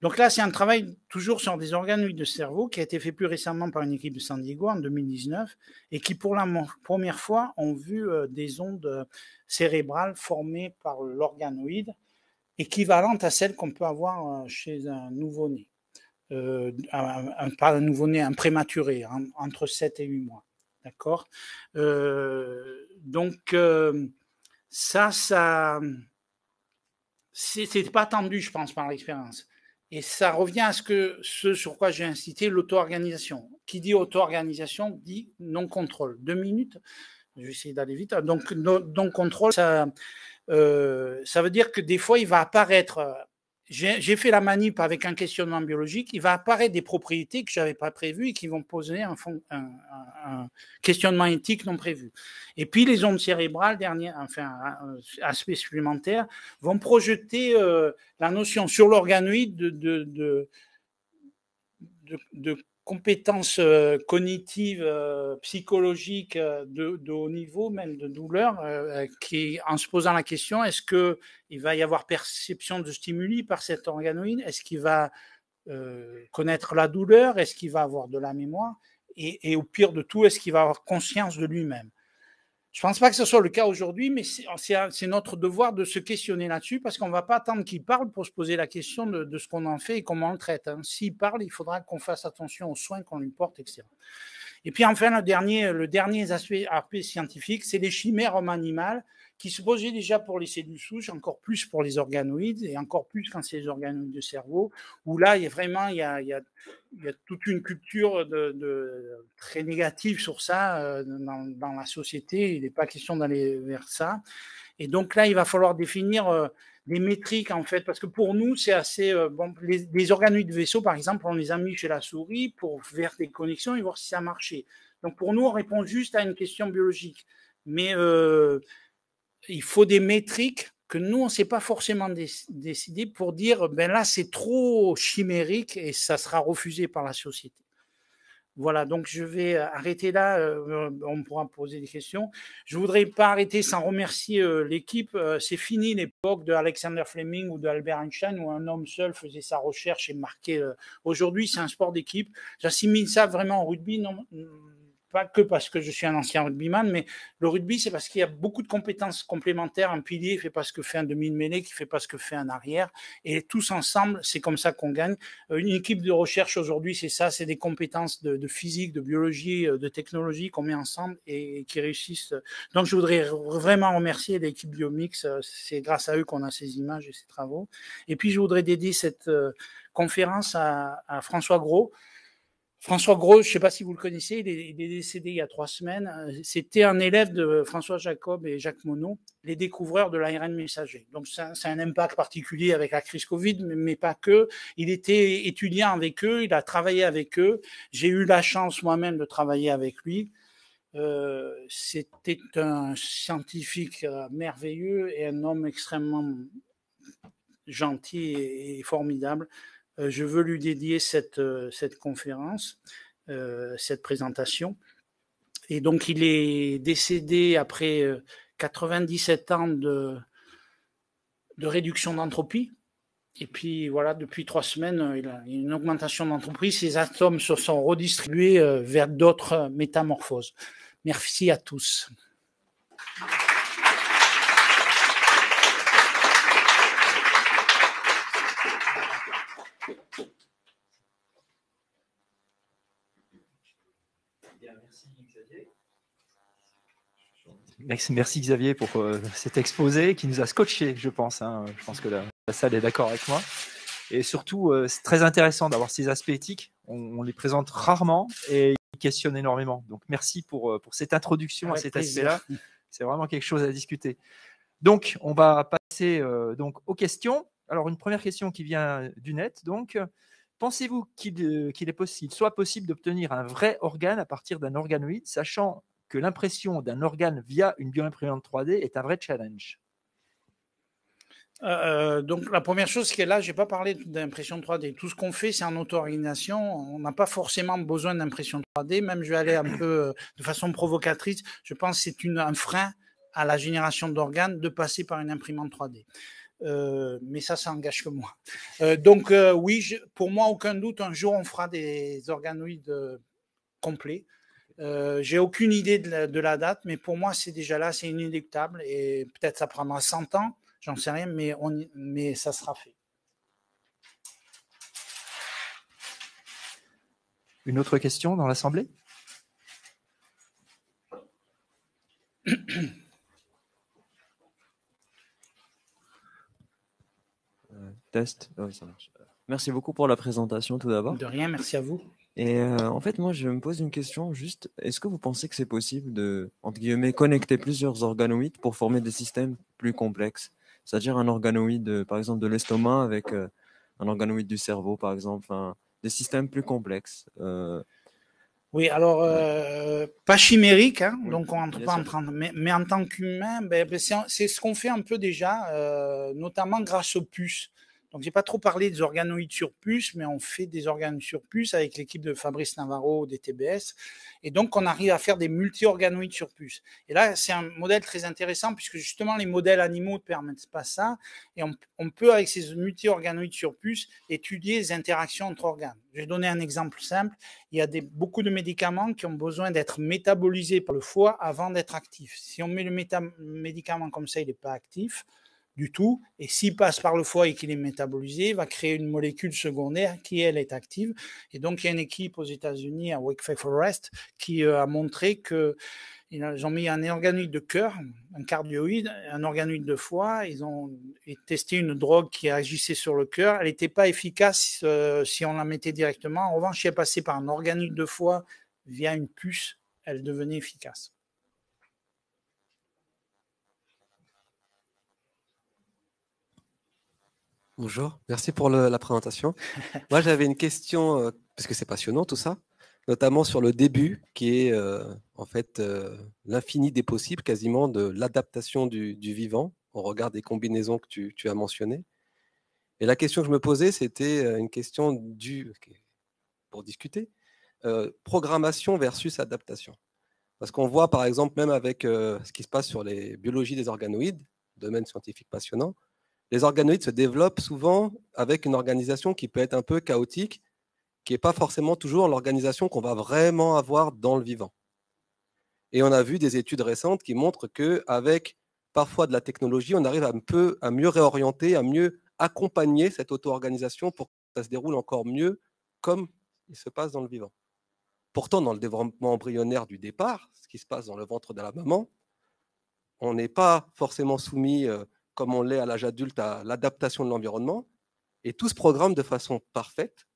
Donc là, c'est un travail toujours sur des organoïdes de cerveau qui a été fait plus récemment par une équipe de San Diego en 2019 et qui, pour la première fois, ont vu des ondes cérébrales formées par l'organoïde équivalente à celle qu'on peut avoir chez un nouveau-né. Pas un nouveau-né, un prématuré, entre 7 et 8 mois. D'accord donc, ça c'est pas attendu, je pense, par l'expérience. Et ça revient à ce sur quoi j'ai incité, l'auto-organisation. Qui dit auto-organisation dit non-contrôle. 2 minutes, je vais essayer d'aller vite. Donc, non-contrôle, ça veut dire que des fois, il va apparaître, j'ai fait la manip avec un questionnement biologique, il va apparaître des propriétés que je n'avais pas prévues et qui vont poser un questionnement éthique non prévu. Et puis, les ondes cérébrales, aspect supplémentaire, vont projeter la notion sur l'organoïde de compétences cognitives, psychologiques de haut niveau, même de douleur, qui, en se posant la question, est-ce qu'il va y avoir perception de stimuli par cet organoïde? Est-ce qu'il va connaître la douleur? Est-ce qu'il va avoir de la mémoire? Et au pire de tout, est-ce qu'il va avoir conscience de lui-même? Je ne pense pas que ce soit le cas aujourd'hui, mais c'est notre devoir de se questionner là-dessus parce qu'on ne va pas attendre qu'il parle pour se poser la question de ce qu'on en fait et comment on le traite. S'il parle, il faudra qu'on fasse attention aux soins qu'on lui porte, etc. Et puis enfin, le dernier aspect scientifique, c'est les chimères hommes-animales qui se posaient déjà pour les cellules souches, encore plus pour les organoïdes et encore plus quand c'est les organoïdes de cerveau, où là, il y a toute une culture très négative sur ça dans la société. Il n'est pas question d'aller vers ça. Et donc là, il va falloir définir des métriques, en fait, parce que pour nous, c'est assez... les organoïdes de vaisseau, par exemple, on les a mis chez la souris pour faire des connexions et voir si ça marchait. Donc pour nous, on répond juste à une question biologique. Mais il faut des métriques que nous, on ne sait pas forcément décider pour dire, ben là, c'est trop chimérique et ça sera refusé par la société. Voilà, donc je vais arrêter là, on pourra poser des questions. Je ne voudrais pas arrêter sans remercier l'équipe. C'est fini l'époque de Alexander Fleming ou de Albert Einstein où un homme seul faisait sa recherche et marquait. Aujourd'hui, c'est un sport d'équipe. J'assimile ça vraiment au rugby, non, pas que parce que je suis un ancien rugbyman, mais le rugby, c'est parce qu'il y a beaucoup de compétences complémentaires. Un pilier ne fait pas ce que fait un demi de mêlée, qui ne fait pas ce que fait un arrière. Et tous ensemble, c'est comme ça qu'on gagne. Une équipe de recherche aujourd'hui, c'est ça, c'est des compétences de physique, de biologie, de technologie qu'on met ensemble et qui réussissent. Donc, je voudrais vraiment remercier l'équipe Biomix. C'est grâce à eux qu'on a ces images et ces travaux. Et puis, je voudrais dédier cette conférence à François Gros. François Gros, je ne sais pas si vous le connaissez, il est décédé il y a 3 semaines. C'était un élève de François Jacob et Jacques Monod, les découvreurs de l'ARN messager. Donc, c'est un impact particulier avec la crise Covid, mais pas que. Il était étudiant avec eux, il a travaillé avec eux. J'ai eu la chance moi-même de travailler avec lui. C'était un scientifique merveilleux et un homme extrêmement gentil et formidable. Je veux lui dédier cette conférence, cette présentation. Et donc, il est décédé après 97 ans de réduction d'entropie. Et puis, voilà, depuis 3 semaines, il a une augmentation d'entropie. Ces atomes se sont redistribués vers d'autres métamorphoses. Merci à tous. Merci Xavier pour cet exposé qui nous a scotché, je pense. Je pense que la salle est d'accord avec moi. Et surtout, c'est très intéressant d'avoir ces aspects éthiques. On les présente rarement et ils questionnent énormément. Donc, merci pour cette introduction à cet aspect-là. C'est vraiment quelque chose à discuter. Donc, on va passer donc aux questions. Alors, une première question qui vient du net. Donc, pensez-vous qu'il soit possible d'obtenir un vrai organe à partir d'un organoïde, sachant que l'impression d'un organe via une bioimprimante 3D est un vrai challenge? Donc la première chose, c'est que là, j'ai pas parlé d'impression 3D. Tout ce qu'on fait, c'est en auto-organisation. On n'a pas forcément besoin d'impression 3D. Même, je vais aller un peu de façon provocatrice. Je pense que c'est un frein à la génération d'organes de passer par une imprimante 3D. Mais ça engage que moi. Donc oui, pour moi, aucun doute, un jour, on fera des organoïdes complets. J'ai aucune idée de la date, mais pour moi, c'est déjà là, c'est inéluctable. Et peut-être ça prendra 100 ans. J'en sais rien, mais ça sera fait. Une autre question dans l'Assemblée? Test. Oui, ça marche. Merci beaucoup pour la présentation tout d'abord. De rien, merci à vous. Et en fait, moi, je me pose une question juste, est-ce que vous pensez que c'est possible de, entre guillemets, connecter plusieurs organoïdes pour former des systèmes plus complexes? C'est-à-dire un organoïde, par exemple, de l'estomac avec un organoïde du cerveau, par exemple, enfin, des systèmes plus complexes. Oui, alors, pas chimérique, hein, Oui, donc on rentre bien pas sûr. en train, mais en tant qu'humain, c'est ce qu'on fait un peu déjà, notamment grâce aux puces. Donc, j'ai pas trop parlé des organoïdes sur puce, mais on fait des organes sur puce avec l'équipe de Fabrice Navarro des TBS. Et donc, on arrive à faire des multi-organoïdes sur puce. Et là, c'est un modèle très intéressant puisque justement, les modèles animaux ne permettent pas ça. Et on peut, avec ces multi-organoïdes sur puce, étudier les interactions entre organes. Je vais donner un exemple simple. Il y a beaucoup de médicaments qui ont besoin d'être métabolisés par le foie avant d'être actifs. Si on met le médicament comme ça, il n'est pas actif du tout. Et s'il passe par le foie et qu'il est métabolisé, il va créer une molécule secondaire qui, elle, est active. Et donc, il y a une équipe aux États-Unis, à Wake Forest, qui a montré que ils ont mis un organoïde de cœur, un cardioïde, un organoïde de foie. Ils ont testé une drogue qui agissait sur le cœur. Elle n'était pas efficace si on la mettait directement. En revanche, si elle passait par un organoïde de foie via une puce, elle devenait efficace. Bonjour, merci pour la présentation. Moi, j'avais une question, parce que c'est passionnant tout ça, notamment sur le début, qui est en fait l'infini des possibles, quasiment de l'adaptation du vivant, au regard des combinaisons que tu as mentionnées. Et la question que je me posais, c'était une question pour discuter, programmation versus adaptation. Parce qu'on voit, par exemple, même avec ce qui se passe sur les biologies des organoïdes, domaine scientifique passionnant, les organoïdes se développent souvent avec une organisation qui peut être un peu chaotique, qui n'est pas forcément toujours l'organisation qu'on va vraiment avoir dans le vivant. Et on a vu des études récentes qui montrent qu'avec parfois de la technologie, on arrive à mieux réorienter, à mieux accompagner cette auto-organisation pour que ça se déroule encore mieux comme il se passe dans le vivant. Pourtant, dans le développement embryonnaire du départ, ce qui se passe dans le ventre de la maman, on n'est pas forcément soumis, comme on l'est à l'âge adulte, à l'adaptation de l'environnement. Et tout se programme de façon parfaite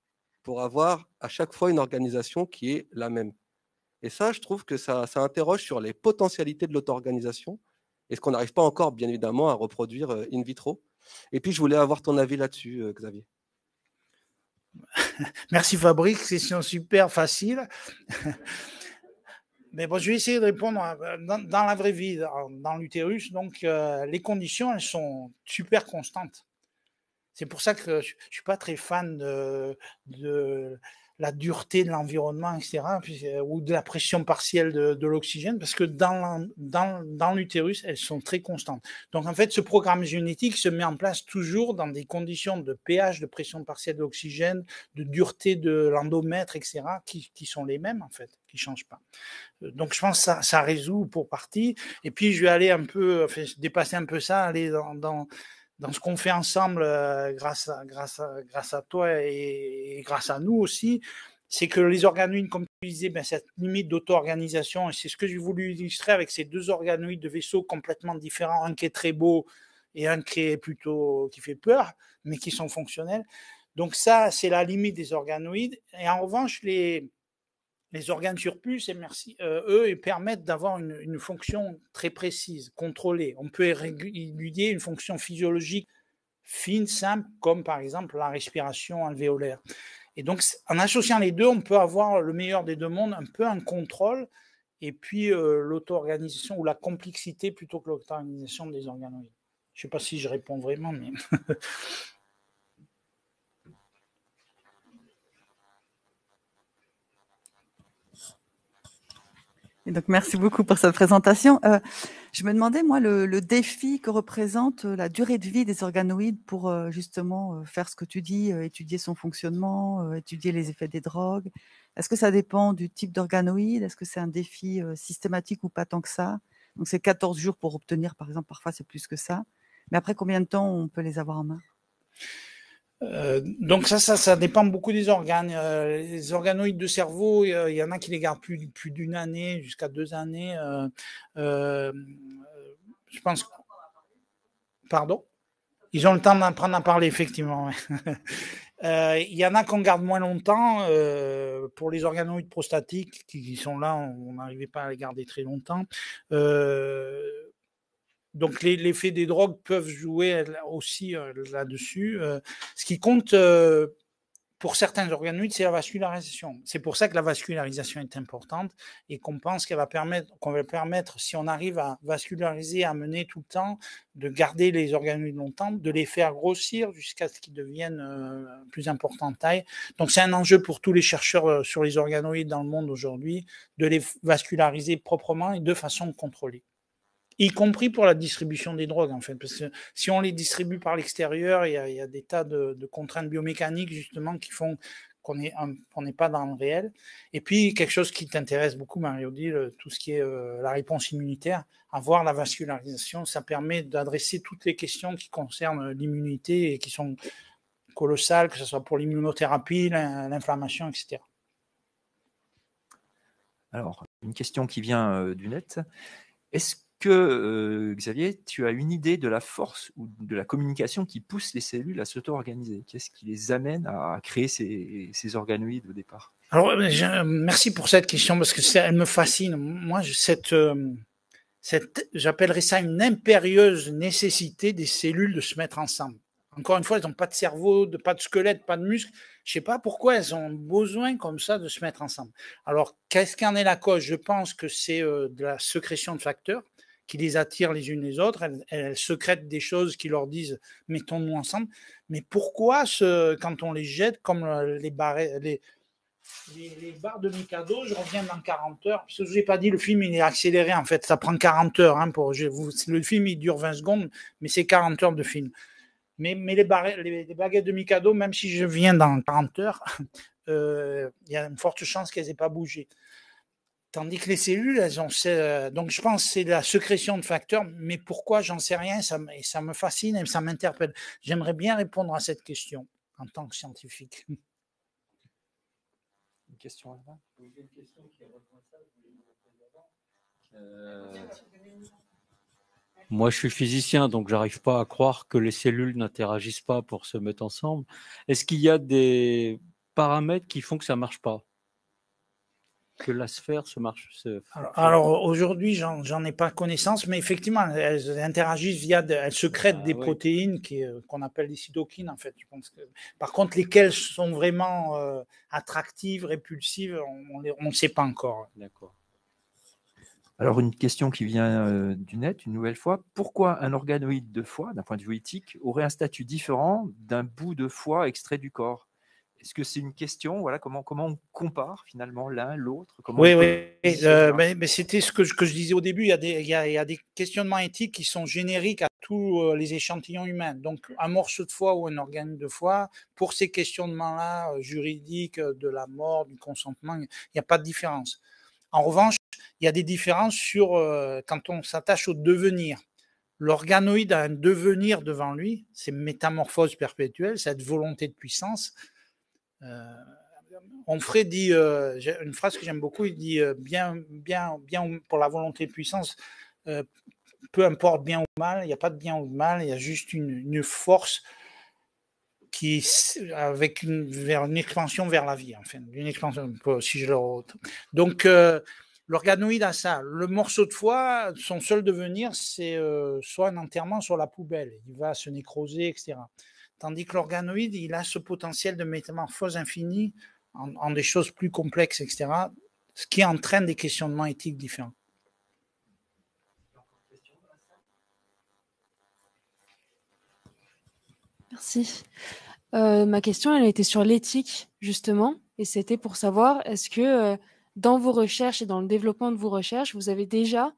pour avoir à chaque fois une organisation qui est la même. Et ça, je trouve que ça interroge sur les potentialités de l'auto-organisation et ce qu'on n'arrive pas encore, bien évidemment, à reproduire in vitro. Et puis, je voulais avoir ton avis là-dessus, Xavier. Merci Fabrice, question super facile. Mais bon, je vais essayer de répondre dans la vraie vie, dans l'utérus. Donc, les conditions, elles sont super constantes. C'est pour ça que je ne suis pas très fan de la dureté de l'environnement, etc., ou de la pression partielle de l'oxygène, parce que dans l'utérus, elles sont très constantes. Donc, en fait, ce programme génétique se met en place toujours dans des conditions de pH, de pression partielle de l'oxygène, de dureté de l'endomètre, etc., qui sont les mêmes, en fait, qui ne changent pas. Donc, je pense que ça résout pour partie. Et puis, je vais aller un peu, enfin, dépasser un peu ça, aller dans ce qu'on fait ensemble grâce à toi et grâce à nous aussi, c'est que les organoïdes, comme tu disais, cette limite d'auto-organisation, et c'est ce que j'ai voulu illustrer avec ces deux organoïdes de vaisseaux complètement différents, un qui est très beau et un qui fait peur, mais qui sont fonctionnels. Donc ça, c'est la limite des organoïdes. Et en revanche, les organes sur puce, eux, ils permettent d'avoir une fonction très précise, contrôlée. On peut éluder une fonction physiologique fine, simple, comme par exemple la respiration alvéolaire. Et donc, en associant les deux, on peut avoir le meilleur des deux mondes, un peu un contrôle, et puis l'auto-organisation ou la complexité plutôt que l'auto-organisation des organoïdes. Je ne sais pas si je réponds vraiment, mais... Et donc, merci beaucoup pour cette présentation. Je me demandais, moi, le défi que représente la durée de vie des organoïdes pour justement faire ce que tu dis, étudier son fonctionnement, étudier les effets des drogues. Est-ce que ça dépend du type d'organoïde? Est-ce que c'est un défi systématique ou pas tant que ça? Donc, c'est 14 jours pour obtenir, par exemple, parfois c'est plus que ça. Mais après, combien de temps on peut les avoir en main? Donc ça dépend beaucoup des organes. Les organoïdes de cerveau, il y en a qui les gardent plus d'une année, jusqu'à 2 années. Je pense. Pardon? Ils ont le temps d'apprendre à parler, effectivement. Il y en a qu'on garde moins longtemps. Pour les organoïdes prostatiques qui sont là, on n'arrivait pas à les garder très longtemps. Donc, l'effet des drogues peuvent jouer aussi là-dessus. Ce qui compte pour certains organoïdes, c'est la vascularisation. C'est pour ça que la vascularisation est importante et qu'on pense qu'on va permettre, si on arrive à vasculariser, à mener tout le temps, de garder les organoïdes longtemps, de les faire grossir jusqu'à ce qu'ils deviennent plus importants en taille. Donc, c'est un enjeu pour tous les chercheurs sur les organoïdes dans le monde aujourd'hui, de les vasculariser proprement et de façon contrôlée. Y compris pour la distribution des drogues, en fait. Parce que si on les distribue par l'extérieur, il y a des tas de contraintes biomécaniques, justement, qui font qu'on n'est pas dans le réel. Et puis, quelque chose qui t'intéresse beaucoup, Marie-Odile, tout ce qui est la réponse immunitaire, avoir la vascularisation, ça permet d'adresser toutes les questions qui concernent l'immunité et qui sont colossales, que ce soit pour l'immunothérapie, l'inflammation, etc. Alors, une question qui vient du net. Est-ce que, Xavier, tu as une idée de la force ou de la communication qui pousse les cellules à s'auto-organiser? Qu'est-ce qui les amène à créer ces organoïdes au départ? Alors, merci pour cette question parce que elle me fascine. Moi, j'appellerais ça une impérieuse nécessité des cellules de se mettre ensemble. Encore une fois, elles n'ont pas de cerveau, pas de squelette, pas de muscles. Je ne sais pas pourquoi elles ont besoin comme ça de se mettre ensemble. Alors, qu'est-ce qu'en est la cause? Je pense que c'est de la sécrétion de facteurs qui les attirent les unes les autres. Elles sécrètent des choses qui leur disent « mettons-nous ensemble ». Mais pourquoi, quand on les jette, comme les barres de Mikado, je reviens dans 40 heures. Parce que je vous ai pas dit, le film il est accéléré en fait. Ça prend 40 heures. Le film il dure 20 secondes, mais c'est 40 heures de film. Mais les baguettes de Mikado, même si je viens dans 40 heures, il y a une forte chance qu'elles n'aient pas bougé. Tandis que les cellules, elles ont. Donc je pense que c'est la sécrétion de facteurs, mais pourquoi, j'en sais rien, ça me fascine et ça m'interpelle. J'aimerais bien répondre à cette question en tant que scientifique. Une question là-bas. Une question qui reprend ça. Moi, je suis physicien, donc j'arrive pas à croire que les cellules n'interagissent pas pour se mettre ensemble. Est-ce qu'il y a des paramètres qui font que ça marche pas? Que la sphère se marche. Alors aujourd'hui, j'en ai pas connaissance, mais effectivement, elles interagissent elles sécrètent des protéines qu'on appelle des cytokines, en fait. Je pense que, par contre, lesquelles sont vraiment attractives, répulsives, on ne sait pas encore. D'accord. Alors, une question qui vient du net, une nouvelle fois. Pourquoi un organoïde de foie, d'un point de vue éthique, aurait un statut différent d'un bout de foie extrait du corps? est-ce que c'est une question, voilà, comment on compare finalement l'un, l'autre, comment Oui, on oui. positionnera? Mais c'était ce que je disais au début. Il y a des questionnements éthiques qui sont génériques à tous les échantillons humains. Donc, un morceau de foie ou un organe de foie, pour ces questionnements-là, juridiques, de la mort, du consentement, il n'y a pas de différence. En revanche, il y a des différences sur quand on s'attache au devenir. L'organoïde a un devenir devant lui, c'est métamorphose perpétuelle, cette volonté de puissance. Onfray dit une phrase que j'aime beaucoup, il dit bien pour la volonté de puissance, peu importe bien ou mal, il n'y a pas de bien ou de mal, il y a juste une force qui avec une expansion vers la vie, enfin, une expansion, si je le donc l'organoïde a ça. Le morceau de foie, son seul devenir, c'est soit un enterrement, soit la poubelle. Il va se nécroser, etc. Tandis que l'organoïde, il a ce potentiel de métamorphose infinie en des choses plus complexes, etc. Ce qui entraîne des questionnements éthiques différents. Merci. Ma question, elle était sur l'éthique, justement, et c'était pour savoir, est-ce que dans vos recherches et dans le développement de vos recherches, vous avez déjà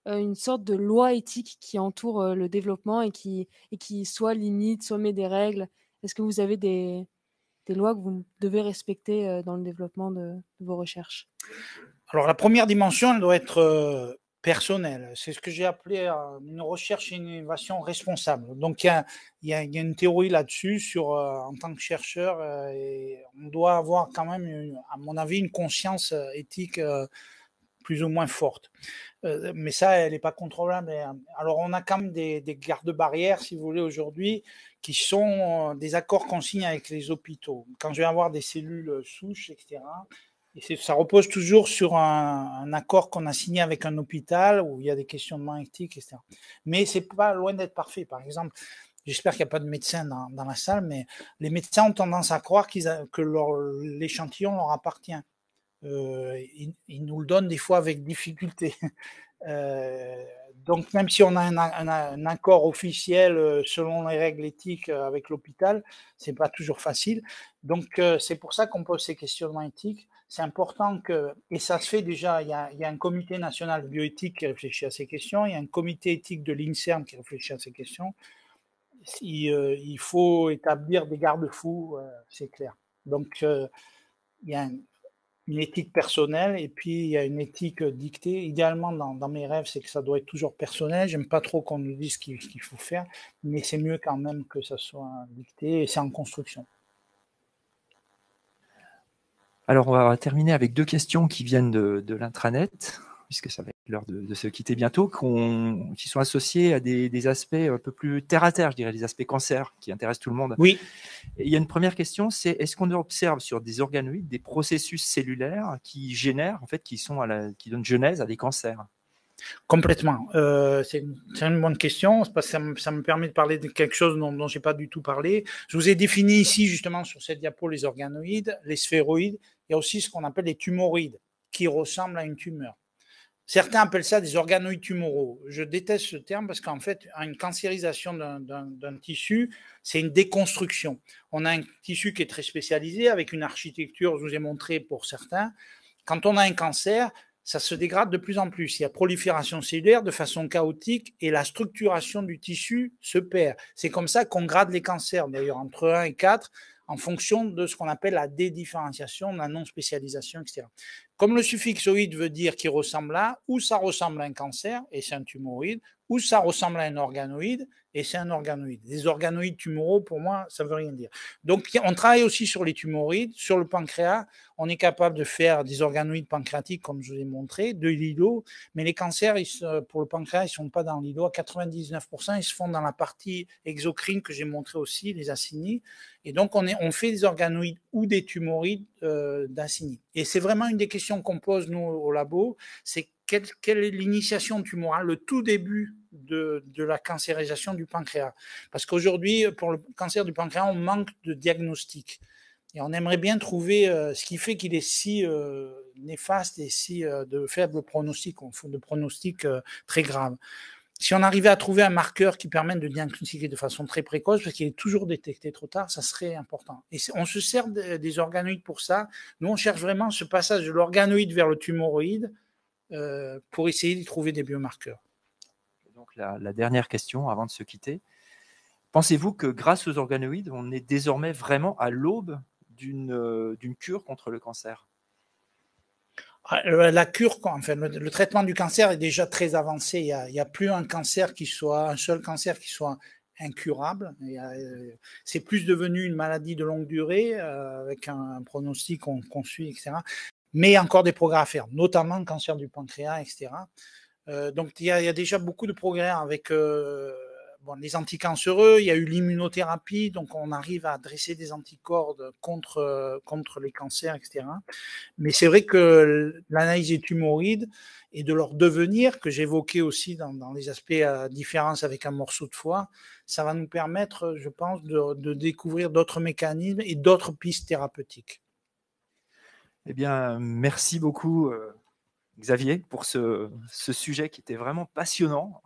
une sorte de loi éthique qui entoure le développement et qui soit limite, soit met des règles? Est-ce que vous avez des lois que vous devez respecter dans le développement de vos recherches? Alors, la première dimension, elle doit être personnelle. C'est ce que j'ai appelé une recherche et une innovation responsable. Donc, il y a une théorie là-dessus sur, en tant que chercheur, et on doit avoir quand même, à mon avis, une conscience éthique plus ou moins forte. Mais ça, elle n'est pas contrôlable. Alors, on a quand même des garde-barrières, si vous voulez, aujourd'hui, qui sont des accords qu'on signe avec les hôpitaux. Quand je vais avoir des cellules souches, etc., et ça repose toujours sur un accord qu'on a signé avec un hôpital où il y a des questionnements éthiques, etc. Mais c'est pas loin d'être parfait. Par exemple, j'espère qu'il n'y a pas de médecins dans la salle, mais les médecins ont tendance à croire que l'échantillon leur appartient. Ils nous le donnent des fois avec difficulté. Donc, même si on a un accord officiel selon les règles éthiques avec l'hôpital, c'est pas toujours facile. Donc, c'est pour ça qu'on pose ces questionnements éthiques. C'est important et ça se fait déjà, il y a un comité national de bioéthique qui réfléchit à ces questions, il y a un comité éthique de l'INSERM qui réfléchit à ces questions. Il faut établir des garde-fous, c'est clair. Donc, il y a une éthique personnelle et puis il y a une éthique dictée. Idéalement, dans mes rêves, c'est que ça doit être toujours personnel. J'aime pas trop qu'on nous dise ce qu'il faut faire, mais c'est mieux quand même que ça soit dicté et c'est en construction. Alors, on va terminer avec 2 questions qui viennent de l'intranet, puisque ça va être l'heure de se quitter bientôt, qui sont associées à des aspects un peu plus terre-à-terre, je dirais, des aspects cancer qui intéressent tout le monde. Oui. Et il y a une première question, c'est est-ce qu'on observe sur des organoïdes des processus cellulaires qui génèrent, en fait, qui donnent genèse à des cancers? Complètement. C'est une bonne question, parce que ça me permet de parler de quelque chose dont je n'ai pas du tout parlé. Je vous ai défini ici, justement, sur cette diapo, les organoïdes, les sphéroïdes. Il y a aussi ce qu'on appelle les tumoroïdes, qui ressemblent à une tumeur. Certains appellent ça des organoïdes tumoraux. Je déteste ce terme parce qu'en fait, une cancérisation d'un tissu, c'est une déconstruction. On a un tissu qui est très spécialisé, avec une architecture, je vous ai montré pour certains. Quand on a un cancer, ça se dégrade de plus en plus. Il y a prolifération cellulaire de façon chaotique et la structuration du tissu se perd. C'est comme ça qu'on grade les cancers, d'ailleurs, entre 1 et 4, en fonction de ce qu'on appelle la dédifférenciation, la non-spécialisation, etc. Comme le suffixe oïde veut dire qu'il ressemble à, ou ça ressemble à un cancer, et c'est un tumoroïde, ou ça ressemble à un organoïde, et c'est un organoïde. Les organoïdes tumoraux, pour moi, ça ne veut rien dire. Donc, on travaille aussi sur les tumoroïdes, sur le pancréas. On est capable de faire des organoïdes pancréatiques, comme je vous ai montré, de l'îlot, mais les cancers, pour le pancréas, ils ne sont pas dans l'îlot. À 99%, ils se font dans la partie exocrine que j'ai montré aussi, les acinies. Et donc, on fait des organoïdes ou des tumoroïdes d'acinies. Et c'est vraiment une des questions qu'on pose, nous, au labo, c'est quelle est l'initiation tumorale, le tout début de la cancérisation du pancréas. Parce qu'aujourd'hui, pour le cancer du pancréas, on manque de diagnostic. Et on aimerait bien trouver ce qui fait qu'il est si néfaste et si de faible pronostic, de pronostic très grave. Si on arrivait à trouver un marqueur qui permette de diagnostiquer de façon très précoce, parce qu'il est toujours détecté trop tard, ça serait important. Et on se sert des organoïdes pour ça. Nous, on cherche vraiment ce passage de l'organoïde vers le tumoroïde pour essayer d'y trouver des biomarqueurs. Donc la dernière question avant de se quitter. Pensez-vous que grâce aux organoïdes, on est désormais vraiment à l'aube d'une cure contre le cancer? La cure, enfin, le traitement du cancer est déjà très avancé. Il y a plus un seul cancer qui soit incurable. C'est plus devenu une maladie de longue durée avec un pronostic qu'on suit, etc. Mais il y a encore des progrès à faire, notamment le cancer du pancréas, etc. Donc il y a déjà beaucoup de progrès avec les anticancéreux. Il y a eu l'immunothérapie, donc on arrive à dresser des anticorps contre les cancers, etc. Mais c'est vrai que l'analyse des tumorides et de leur devenir, que j'évoquais aussi dans les aspects différence avec un morceau de foie, ça va nous permettre, je pense, de découvrir d'autres mécanismes et d'autres pistes thérapeutiques. Eh bien, merci beaucoup, Xavier, pour ce sujet qui était vraiment passionnant.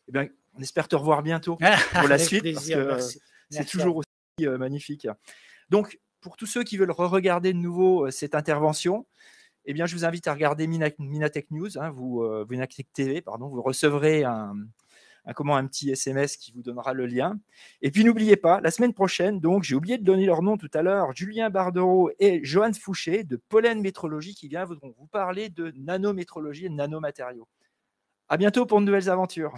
Eh bien, on espère te revoir bientôt pour la suite, plaisir, parce que c'est merci toujours aussi magnifique. Donc, pour tous ceux qui veulent re-regarder de nouveau cette intervention, eh bien, je vous invite à regarder Minatech News, Minatech TV, pardon. Vous recevrez un petit SMS qui vous donnera le lien. Et puis, n'oubliez pas, la semaine prochaine, donc, j'ai oublié de donner leur nom tout à l'heure, Julien Bardereau et Johan Fouché de Pollen Métrologie qui viendront vous parler de nanométrologie et de nanomatériaux. À bientôt pour de nouvelles aventures.